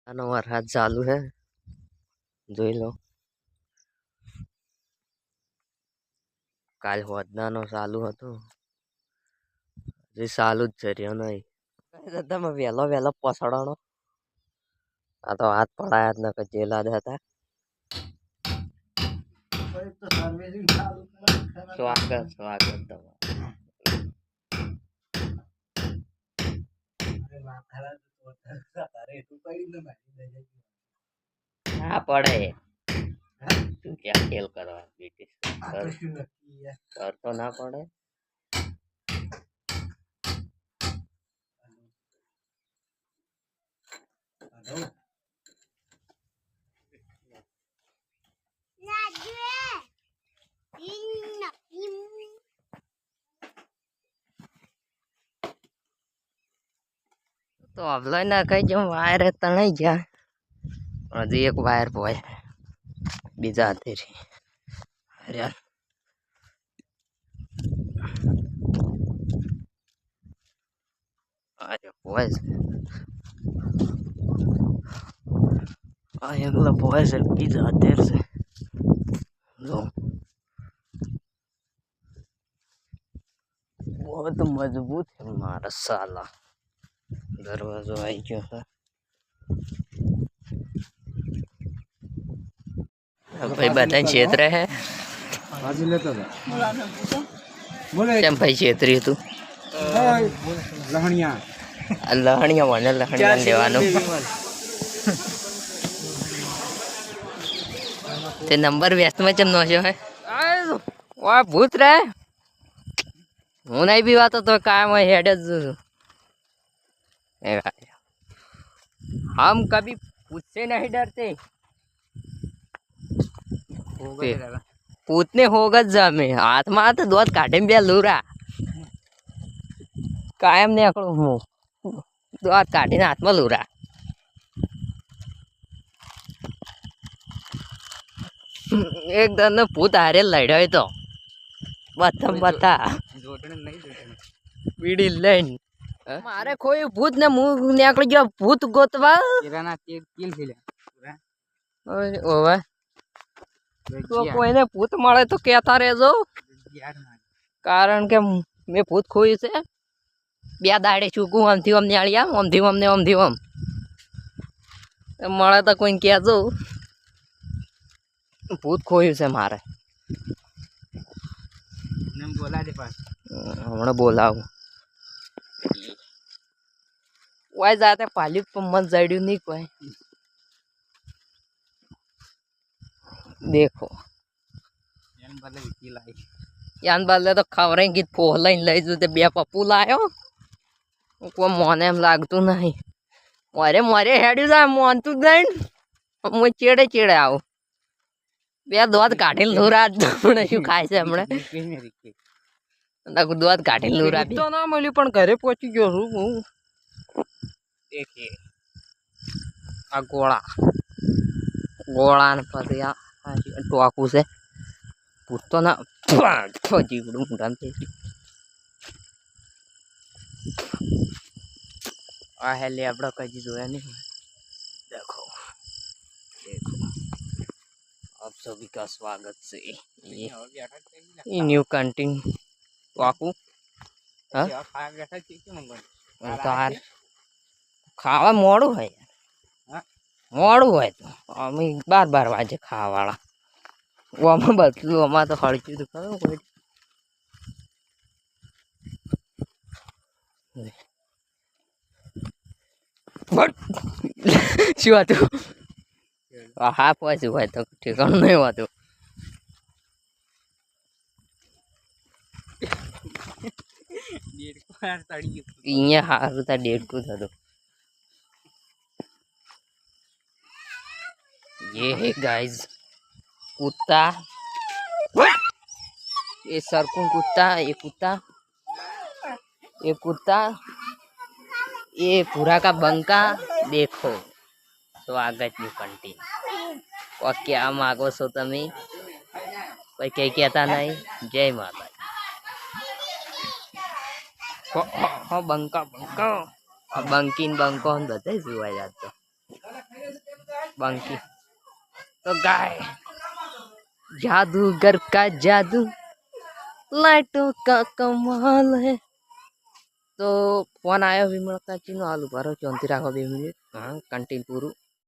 આનો વરસાદ ચાલુ હે, જોઈ લો. કાલ હોદનાનો ચાલુ હતો, જે ચાલુ જ છે રહ્યો નહીં. તમે વહેલો વહેલો પસડવાનો. આ તો હાથ પડાયા જ નકર જેલા જ હતા. સ્વાગત સ્વાગત હા પડે. તું ક્યાં ખેલ કરવા બેટી કર તો ના પડે. તો અવલો ના કઈ જો વાયર તણાઈ ગયા, હજી એક વાયર પોય બીજા હાથે છે. અરે પોય છે, આ એકલો પોય છે, બીજા હાથે છે. લો बहुत मजबूत है हमारा साला. दरवाજો आई गयो है. भाई बताए क्षेत्र है કેમ ભાઈ છેતરી તું? લહણિયા મને લહણિયા લેવાનું. તે નંબર વ્યસ્તમાં ચમ નો છે. ઓય ભૂત રે, હું નહીં પીવાતો તો કાયમ હેડ જ. हम कभी पूछसे नहीं डरते, पूतने होगा जामे हाथ में हाथ दोत काटे में लूरा कायम ने आकड़ो હું दोत काटे हाथ में लूरा. एक दिन भूत हारे लड़्यो तो बता बीड़ी लઈને मारे कोई भूत ने मुंह निकल गया भूत गोतवा ओवे तो कोई ने भूत મળે તો કહેતા રહેજો, કારણ કે મેં ભૂત ખોયું છે. બે દાડે ચૂકું આમથી આમ નિયાળ્યા આમથી આમ મળે તો કોઈને કહેજો ભૂત ખોયું છે મારે. હમણાં બોલાવું. ઓય જાતે પાલી મન જડ્યું નહીં કોઈ. देखो यान बदले तो खबर की फोहला लई जू बे पप्पू लायो को मोने एम लागतू नहीं. मारे मारे हेड्यू जाए मोनतू नहीं. मुझे चेड़े चेड़े आव બે દોધ કાઢીને લુરા શું ખાય છે હમણાં. દોધ કાઢીને લુરા તો ના મળ્યું પણ ઘરે પહોંચી ગયો છું હું. દેખીએ આ ગોળા ને પછી આ ટોકું છે. પૂછતો ના જીવડું મોઢામાં થઈ ગયું. આ હેલે આપણે કઈ જોયા નહીં. देखो देखो आप सभी का स्वागत से ये न्यू कंटिंग वाकू खावा मोड़ू है यार, मोड़ू है तो અમે 12 વાગે ખાવાવાળા. ઓમાં બદલું અમારે તો હળકી તો ખરું કોઈ. શું હતું? હા પહોંચ્યું હોય તો ઠેકાણું નહીં હોતું. અહીંયા સારું તા ડેડકું થતું. ये है गाइस कुत्ता, ये सरकून कुत्ता, ये कुत्ता ये पूरा का बंका. देखो स्वागत न्यू कंटिन्यू. और क्या मांगो सो तमे कोई कहीं कहता नहीं. जय माता. हाँ बंका बंका બંકીન બંકો બધે જોવા જતો. बंकी तो गाय जादूगर का जादू लाइटों का कमाल है। तो फोन आयो विमल का चीनो आलू भरो चौंती राखो 2 मिनिट हाँ कंटिन्यू पूरू।